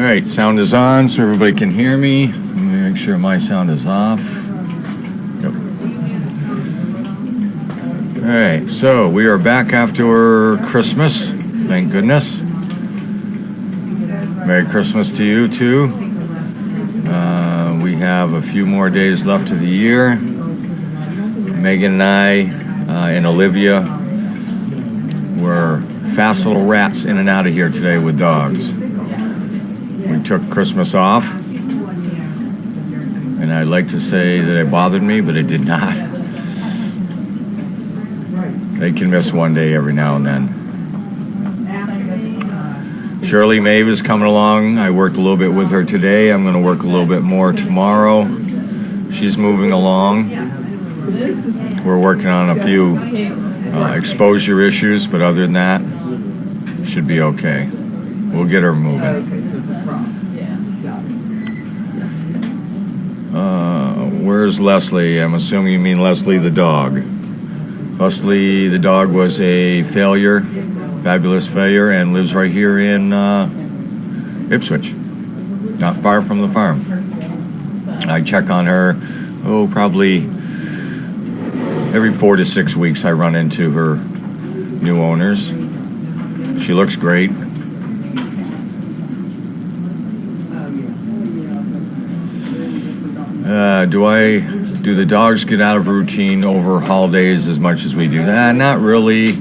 Alright, sound is on so everybody can hear me. Let me make sure my sound is off. Yep. Alright, so we are back after Christmas. Thank goodness. Merry Christmas to you too. We have a few more days left of the year. Megan and I and Olivia were fast little rats in and out of here today with dogs. We took Christmas off, and I'd like to say that it bothered me, but it did not. They can miss one day every now and then. Shirley Maeve is coming along. I worked a little bit with her today. I'm going to work a little bit more tomorrow. She's moving along. We're working on a few exposure issues, but other than that, should be okay. We'll get her moving. Where's Leslie? I'm assuming you mean Leslie the dog. Leslie the dog was a failure, fabulous failure, and lives right here in Ipswich, not far from the farm. I check on her, probably every 4 to 6 weeks. I run into her new owners. She looks great. Do the dogs get out of routine over holidays as much as we do? Not really.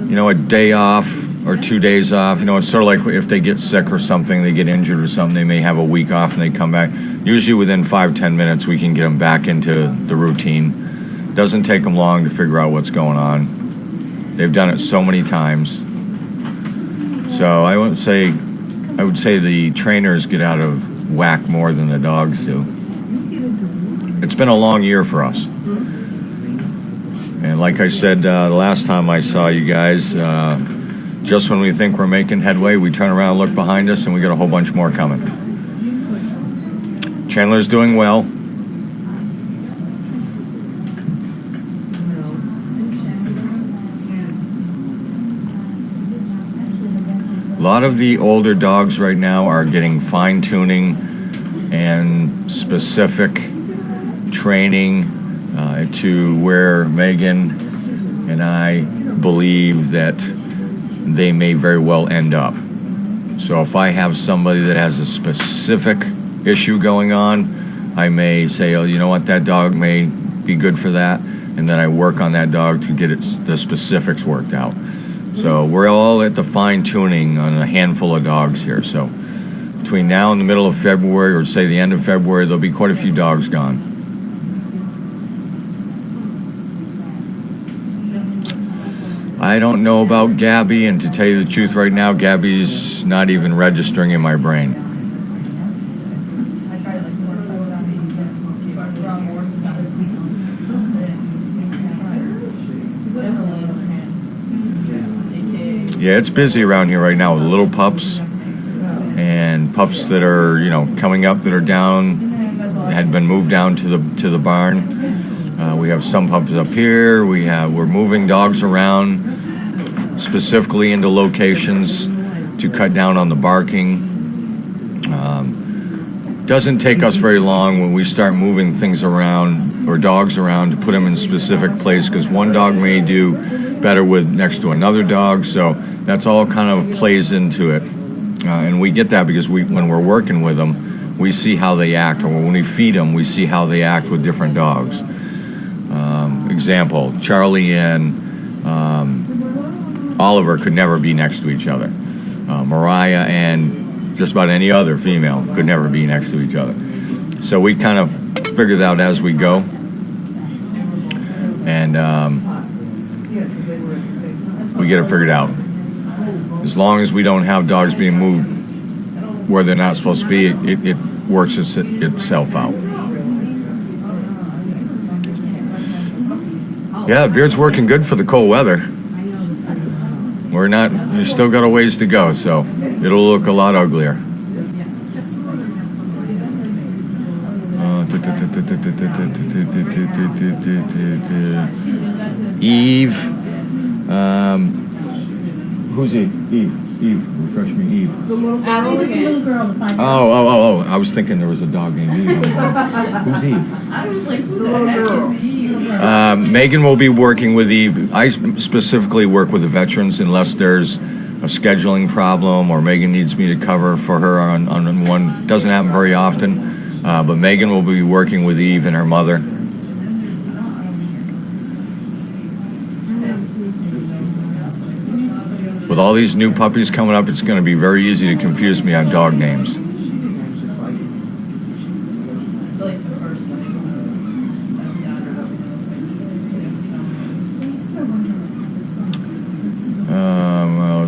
You know, a day off or 2 days off, it's sort of like if they get sick or something, they get injured or something, they may have a week off and they come back. Usually within 5-10 minutes, we can get them back into the routine. Doesn't take them long to figure out what's going on. They've done it so many times. So I would say the trainers get out of whack more than the dogs do. It's been a long year for us. And like I said the last time I saw you guys, just when we think we're making headway, we turn around and look behind us and we got a whole bunch more coming. Chandler's doing well. A lot of the older dogs right now are getting fine-tuning and specific training to where Megan and I believe that they may very well end up. So if I have somebody that has a specific issue going on, I may say, you know what, that dog may be good for that, and then I work on that dog to get the specifics worked out. So we're all at the fine-tuning on a handful of dogs here. So between now and the middle of February, or say the end of February, there'll be quite a few dogs gone. I don't know about Gabby, and to tell you the truth right now, Gabby's not even registering in my brain. Yeah, it's busy around here right now with little pups and pups that are, coming up that are down, had been moved down to the barn. We have some pups up here. We're moving dogs around specifically into locations to cut down on the barking. Doesn't take us very long when we start moving things around or dogs around to put them in specific place, because one dog may do better next to another dog. So that's all kind of plays into it. And we get that because when we're working with them, we see how they act, or when we feed them, we see how they act with different dogs. Example, Charlie and Oliver could never be next to each other. Mariah and just about any other female could never be next to each other. So we kind of figure that out as we go. And we get it figured out. As long as we don't have dogs being moved where they're not supposed to be, it works itself out. Yeah, the beard's working good for the cold weather. We've still got a ways to go, so it'll look a lot uglier. Eve. Who's he? Eve. Eve, refresh me, Eve. The little girl There's a little girl, the 5 Oh, I was thinking there was a dog named Eve. Who's Eve? I was like, who The the little heck girl. is Eve? Megan will be working with Eve. I specifically work with the veterans unless there's a scheduling problem or Megan needs me to cover for her on one. Doesn't happen very often, but Megan will be working with Eve and her mother. With all these new puppies coming up, it's going to be very easy to confuse me on dog names.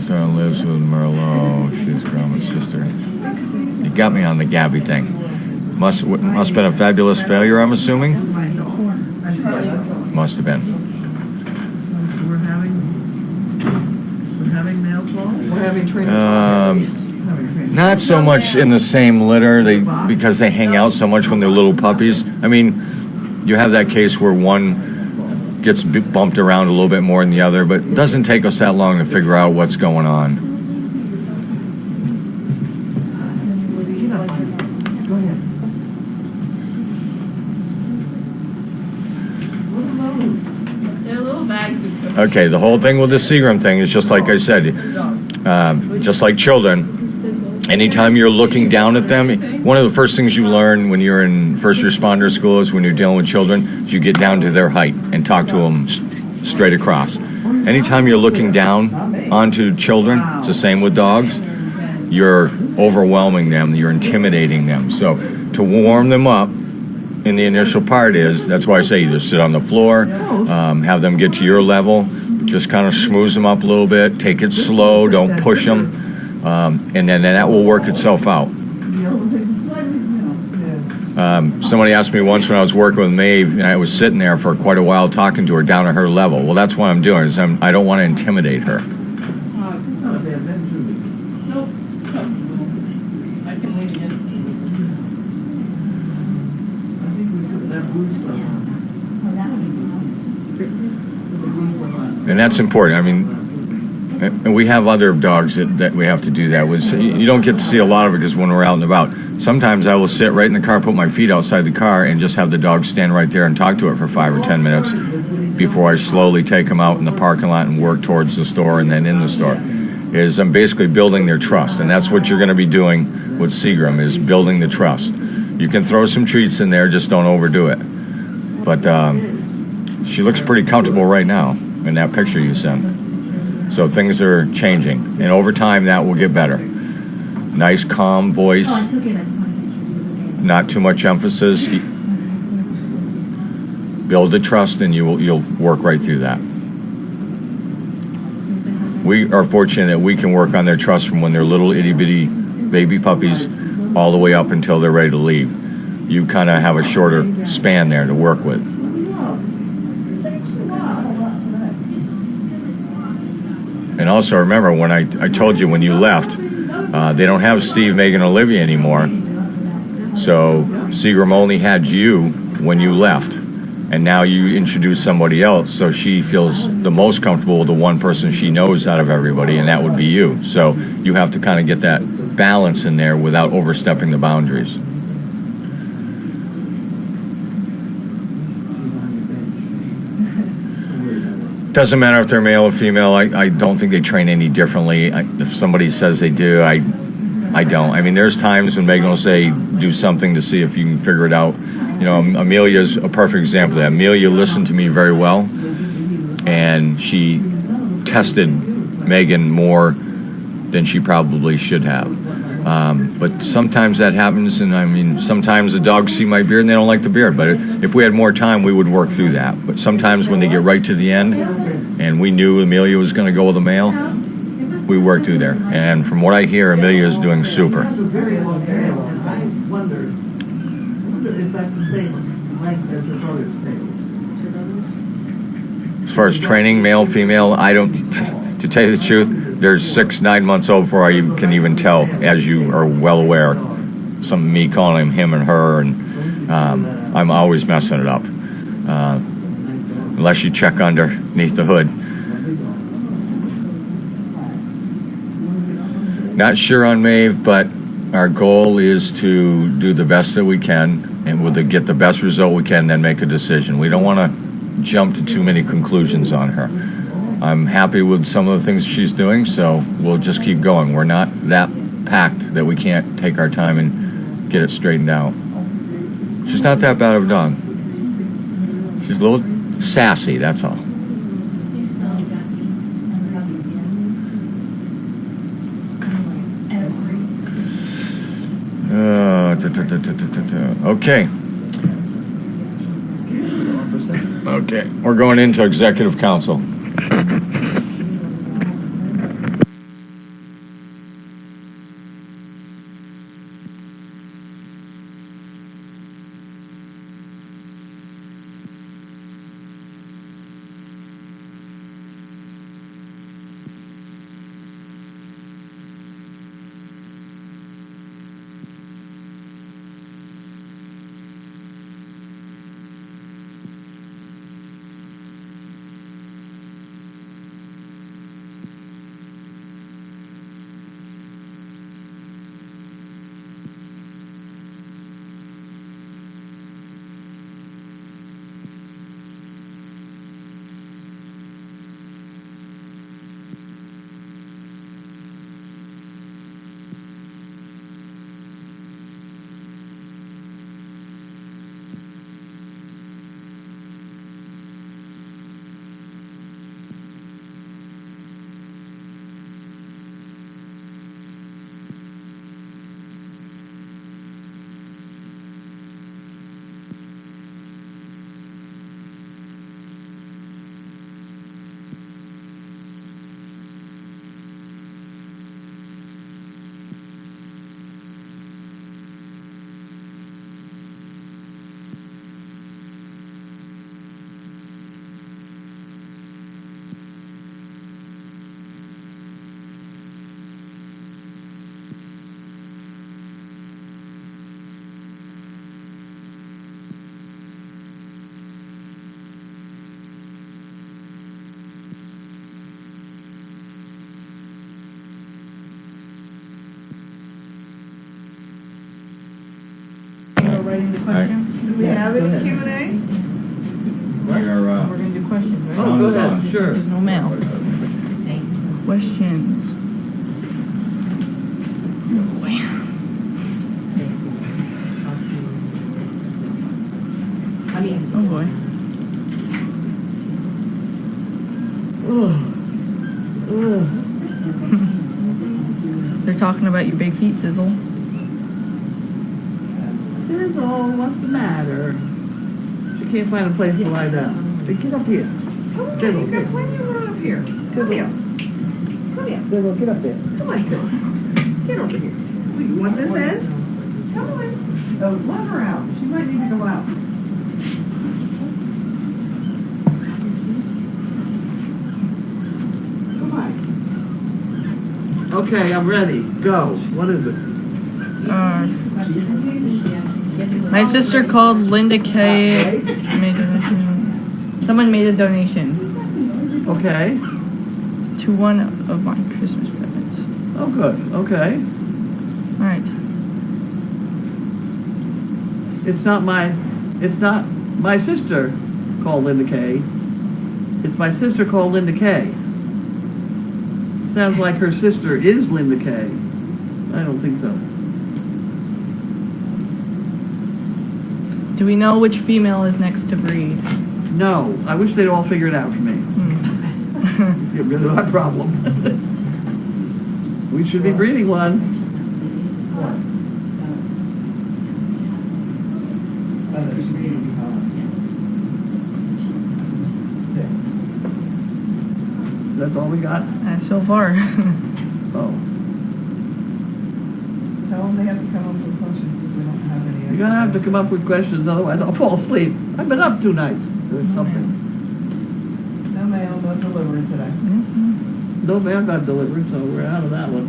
Lives with Merlot. She's grandma's sister. You got me on the Gabby thing. Must have been a fabulous failure, I'm assuming. Must have been. We're having mail call? We're having training. Not so much in the same litter, because they hang out so much when they're little puppies. I mean, you have that case where one gets bumped around a little bit more than the other, but it doesn't take us that long to figure out what's going on. Go ahead. They're little bags of cookies. Okay, the whole thing with the Seagram thing is just like I said, just like children. Anytime you're looking down at them, one of the first things you learn when you're in first responder school is when you're dealing with children, is you get down to their height and talk to them straight across. Anytime you're looking down onto children, it's the same with dogs, you're overwhelming them, you're intimidating them. So to warm them up in the initial part that's why I say either sit on the floor, have them get to your level, just kind of schmooze them up a little bit, take it slow, don't push them. And then that will work itself out. Somebody asked me once when I was working with Maeve, and I was sitting there for quite a while talking to her down at her level. Well, that's what I'm doing, is I don't want to intimidate her. Nope. I can leave it. And that's important. I mean, and we have other dogs that we have to do that with. You don't get to see a lot of it because when we're out and about. Sometimes I will sit right in the car, put my feet outside the car, and just have the dog stand right there and talk to it for 5 or 10 minutes before I slowly take them out in the parking lot and work towards the store and then in the store. I'm basically building their trust, and that's what you're going to be doing with Seagram, is building the trust. You can throw some treats in there, just don't overdo it. But she looks pretty comfortable right now in that picture you sent. So things are changing, and over time that will get better. Nice, calm voice, not too much emphasis. Build the trust, and you'll work right through that. We are fortunate that we can work on their trust from when they're little itty bitty baby puppies all the way up until they're ready to leave. You kind of have a shorter span there to work with. And also remember, when I told you when you left, they don't have Steve, Megan, Olivia anymore. So Seagram only had you when you left. And now you introduce somebody else, so she feels the most comfortable with the one person she knows out of everybody, and that would be you. So you have to kind of get that balance in there without overstepping the boundaries. Doesn't matter if they're male or female. I don't think they train any differently. If somebody says they do, I don't. I mean, there's times when Megan will say, do something to see if you can figure it out. You know, Amelia's a perfect example of that. Amelia listened to me very well, and she tested Megan more than she probably should have. But sometimes that happens, and I mean, sometimes the dogs see my beard and they don't like the beard. But if we had more time, we would work through that. But sometimes when they get right to the end, and we knew Amelia was going to go with a male, we worked through there. And from what I hear, Amelia is doing super. As far as training, male, female, I don't, to tell you the truth, they're 6-9 months old before I can even tell, as you are well aware. Some me calling him and her, and I'm always messing it up. Unless you check underneath the hood. Not sure on Maeve, but our goal is to do the best that we can, and get the best result we can, then make a decision. We don't want to jump to too many conclusions on her. I'm happy with some of the things she's doing, so we'll just keep going. We're not that packed that we can't take our time and get it straightened out. She's not that bad of a dog. She's a little sassy, that's all. Okay. Okay, we're going into executive council. Writing the questions? Do we have Go any ahead. Q&A? We're gonna do questions, right? Oh, go ahead, sure. There's no mail. Questions. Oh, boy. Oh, boy. They're talking about your big feet, Sizzle. Sizzle, what's the matter? She can't find a place to lie down. Hey, get up here. Come on, you got plenty of room up here. Come here. Come here. Sizzle, get up there. Come on, Sizzle. Get over here. Wait, you want this end? Come on. Oh, let her out. She might need to go out. Come on. Okay, I'm ready. Go. What is it? My sister called Linda Kay. Someone made a donation Okay. to one of my Christmas presents. Oh, good. Okay. All right. It's not my sister called Linda Kay. It's my sister called Linda Kay. Sounds like her sister is Linda Kay. I don't think so. Do we know which female is next to breed? No, I wish they'd all figure it out for me. Get rid of that problem. We should be breeding one. That's all we got? So far. Oh. Tell them they have to come up with questions because we don't have any. You're gonna have to come up with questions, otherwise I'll fall asleep. I've been up 2 nights or something. No mail, no delivery today. No mail got delivered, so we're out of that one.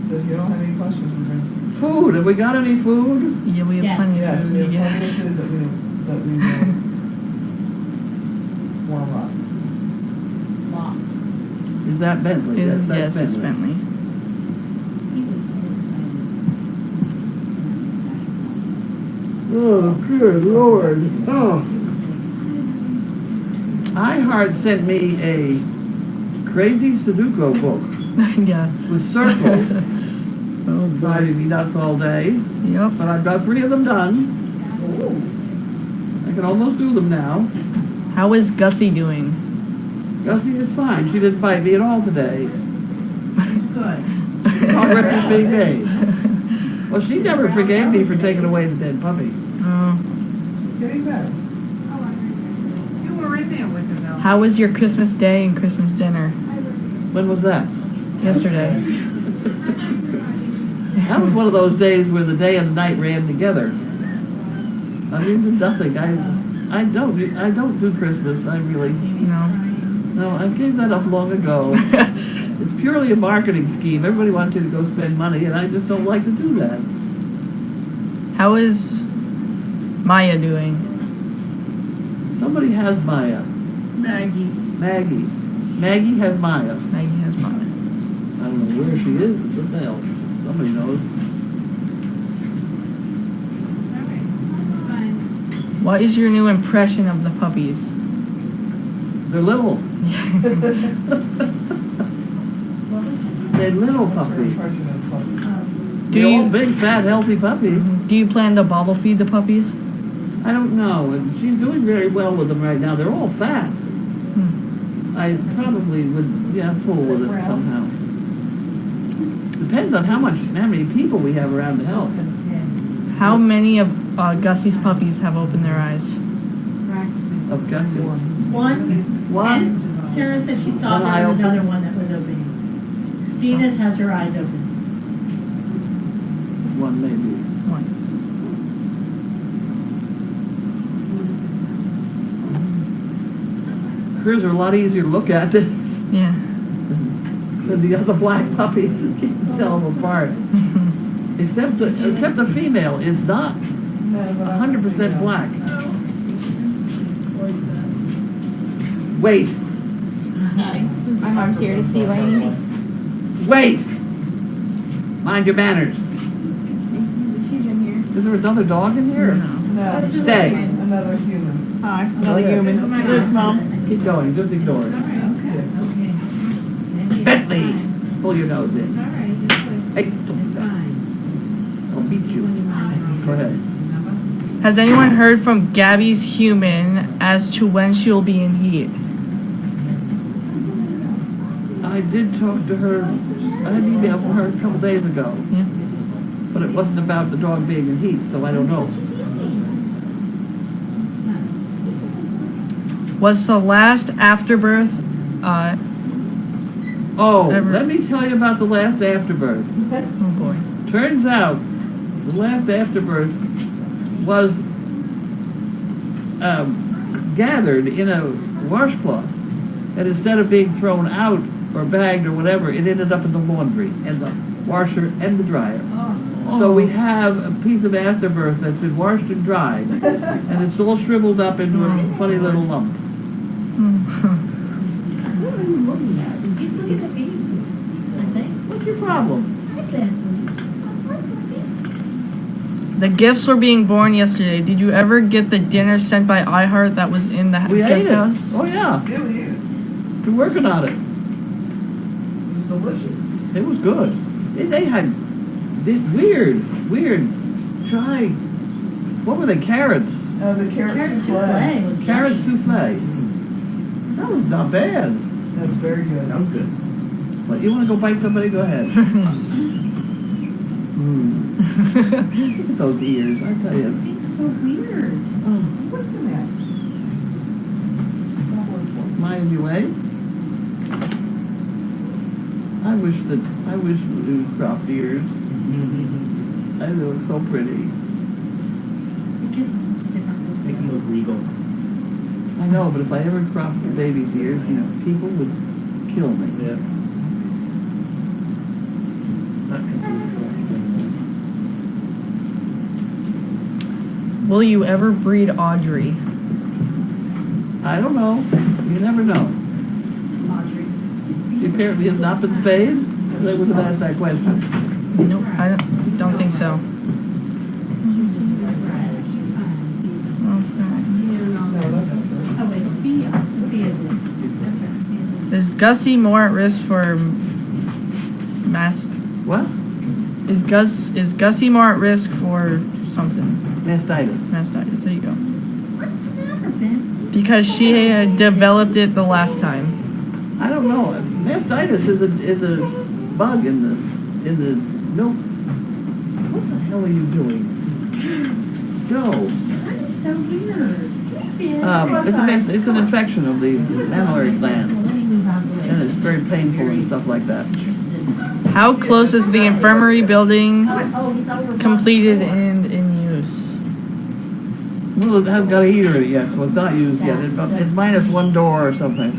So if you don't have any questions, we're going to. Food, have we got any food? Yeah, we have plenty of Yes, we food. have plenty of Yes. food that we will warm up. Is that Bentley? That's Yes, it's Bentley. Bentley. Oh, good Lord. Oh. iHeart sent me a crazy Sudoku book Yeah. with circles. Oh, Driving me nuts all day. Yep. But I've got 3 of them done. I can almost do them now. How is Gussie doing? Gussie is fine. She didn't fight me at all today. Good. Progress is being made. Well, she never forgave me for taking away the dead puppy. Oh. Getting better. You were in there with her though. How was your Christmas day and Christmas dinner? When was that? Yesterday. That was one of those days where the day and the night ran together. I mean, nothing. I don't do Christmas. I really, No. I gave that up long ago. It's purely a marketing scheme. Everybody wants you to go spend money, and I just don't like to do that. How is Maya doing? Somebody has Maya. Maggie. Maggie. Maggie has Maya. Maggie has Maya. I don't know where she is. What the hell? Somebody knows. What is your new impression of the puppies? They're little. They're little puppies. Impression of puppy. Do They're all you big, fat, healthy puppies. do you plan to bottle feed the puppies? I don't know. And she's doing very well with them right now. They're all fat. I probably would, fool with it somehow. Depends on how many people we have around to help. How many of Gussie's puppies have opened their eyes? Of Gussie. One. One. And Sarah said she thought One eye there was open. another one that was opening. Venus has her eyes open. One maybe. One. Hers are a lot easier to look at than Yeah. the other black puppies. You can tell them apart. Except the female is not 100% black. Wait. My mom's here to see Lainey. Wait! Mind your manners. She's in here. Is there another dog in here? No, Stay. another human. Hi. Another human. There's Mom. Keep going. Just ignore it. Bentley! Pull your nose in. Hey, I'll beat you. Go ahead. Has anyone heard from Gabby's human as to when she'll be in heat? I did talk to her. I had an email from her a couple days ago. Yeah. But it wasn't about the dog being in heat, so I don't know. Was the last afterbirth Oh, Ever- let me tell you about the last afterbirth. oh boy. Turns out, the last afterbirth was gathered in a washcloth, and instead of being thrown out or bagged or whatever, it ended up in the laundry and the washer and the dryer. So we have a piece of afterbirth that's been washed and dried, and it's all shriveled up into a funny little lump. What's your problem? The gifts were being born yesterday. Did you ever get the dinner sent by iHeart that was in the We ate gift it. house? Oh yeah, It is. we're working on it. It's delicious. It was good. They had this weird, try, what were they, carrots? The carrot souffle. Carrot souffle. That was not bad. That's very good. That was good. What, you want to go bite somebody? Go ahead. Look at those ears, I tell you. It's so weird. What's the matter? Mind you, eh? I wish it was cropped ears. They look so pretty. It gives us such a different look. Makes them look legal. I know, but if I ever cropped the baby's ears, people would kill me. Yeah. It's not considered correct anymore. Will you ever breed Audrey? I don't know. You never know. Audrey. She apparently has not been spayed. They would have asked that question. Nope, I don't think so. Gussie more at risk for mass? What? Is Gussie more at risk for something? Mastitis. Mastitis. There you go. What's the matter, Ben? Because she had developed it the last time. I don't know. Mastitis is a bug in the milk. What the hell are you doing? Go. That's so weird. It's an infection of the mammary gland, and it's very painful and stuff like that. How close is the infirmary building completed and in use? Well, it hasn't got a heater in it yet, so it's not used yet. It's minus one door or something.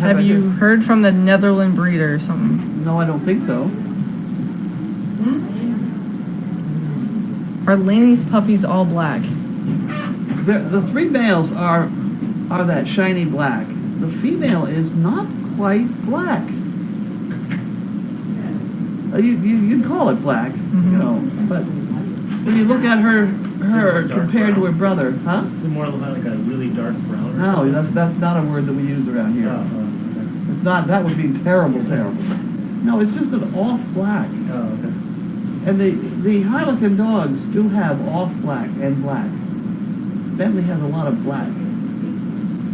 Have you heard from the Netherland breeder or something? No, I don't think so. Are Laney's puppies all black? The three males are that shiny black. The female is not quite black. You'd call it black, you know, but when you look at her compared to her brother, huh? Is it more like a really dark brown or No, something? that's not a word that we use around here. Okay. It's not. That would be terrible. No, it's just an off black. Oh, okay. And the Harlequin dogs do have off black and black. Bentley has a lot of black,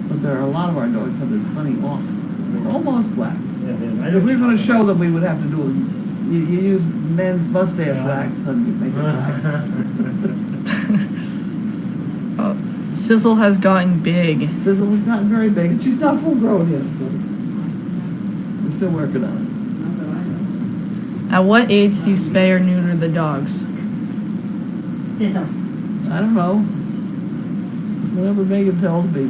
but there are a lot of our dogs have this funny off. They're almost black. Yeah, If we were going to show them, we would have to do it. You use men's mustache wax and you make it black. Sizzle has gotten big. Sizzle has gotten very big, and she's not full grown yet. So we're still working on it. At what age do you spay or neuter the dogs? Sizzle. I don't know. Whatever Megan tells me.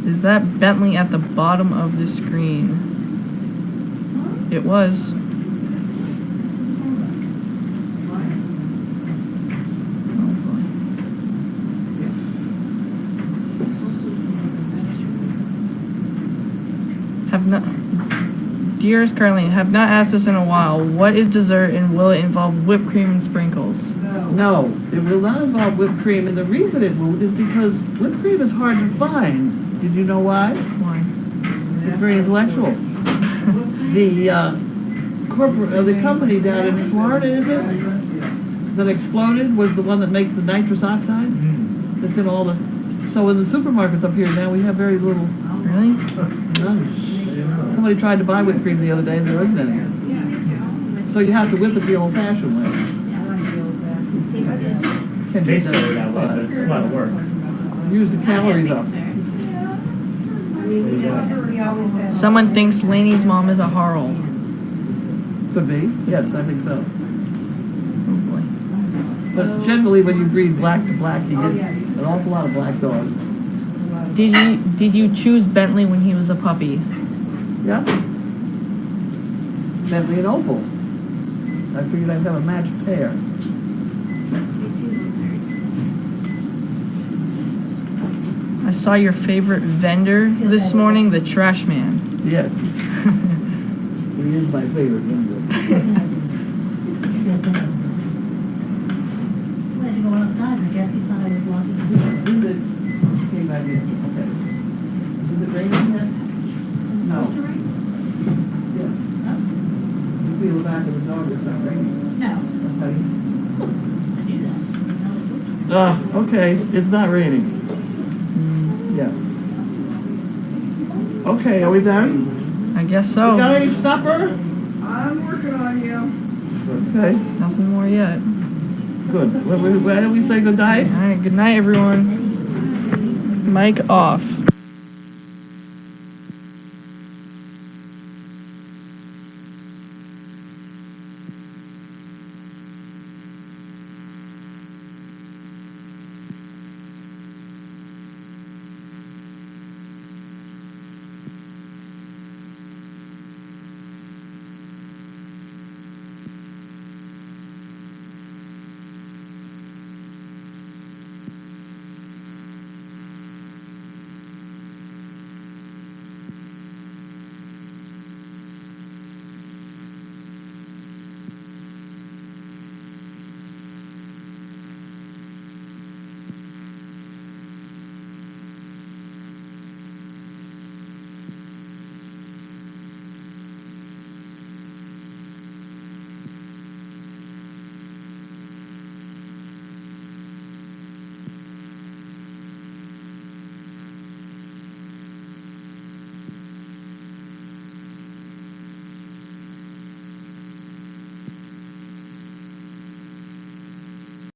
Is that Bentley at the bottom of the screen? It was. Oh boy. Have not, dearest Carlene, have not asked this in a while. What is dessert and will it involve whipped cream and sprinkles? No, it will not involve whipped cream, and the reason it won't is because whipped cream is hard to find. Did you know why? Why? It's very intellectual. The company down in Florida, is it, that exploded was the one that makes the nitrous oxide. That's in all the. So in the supermarkets up here now, we have very little. Really? None. Somebody tried to buy whipped cream the other day, and there isn't any. So you have to whip it the old-fashioned way. Can be Basically done, that way, but it's a lot of work. use the calories up. Someone thinks Laney's mom is a Harl. Could be. Yes, I think so. Oh boy. But generally, when you breed black to black, you get an awful lot of black dogs. Did you choose Bentley when he was a puppy? Yeah. Bentley and Opal. I figured I'd have a matched pair. I saw your favorite vendor this morning, the trash man. Yes. He is my favorite vendor. Well, to go outside, I guess he thought I was walking. Is it? Came back in. Okay. Is it raining yet? No. Yes. You feel the back of the dog, it's not raining. No, Okay. I do that. Okay, it's not raining. Yeah. Okay, are we done? I guess You got so. any supper? I'm working on you. Okay, Nothing more yet. good. Why don't we say good night? All right. Good night, everyone. Mic off.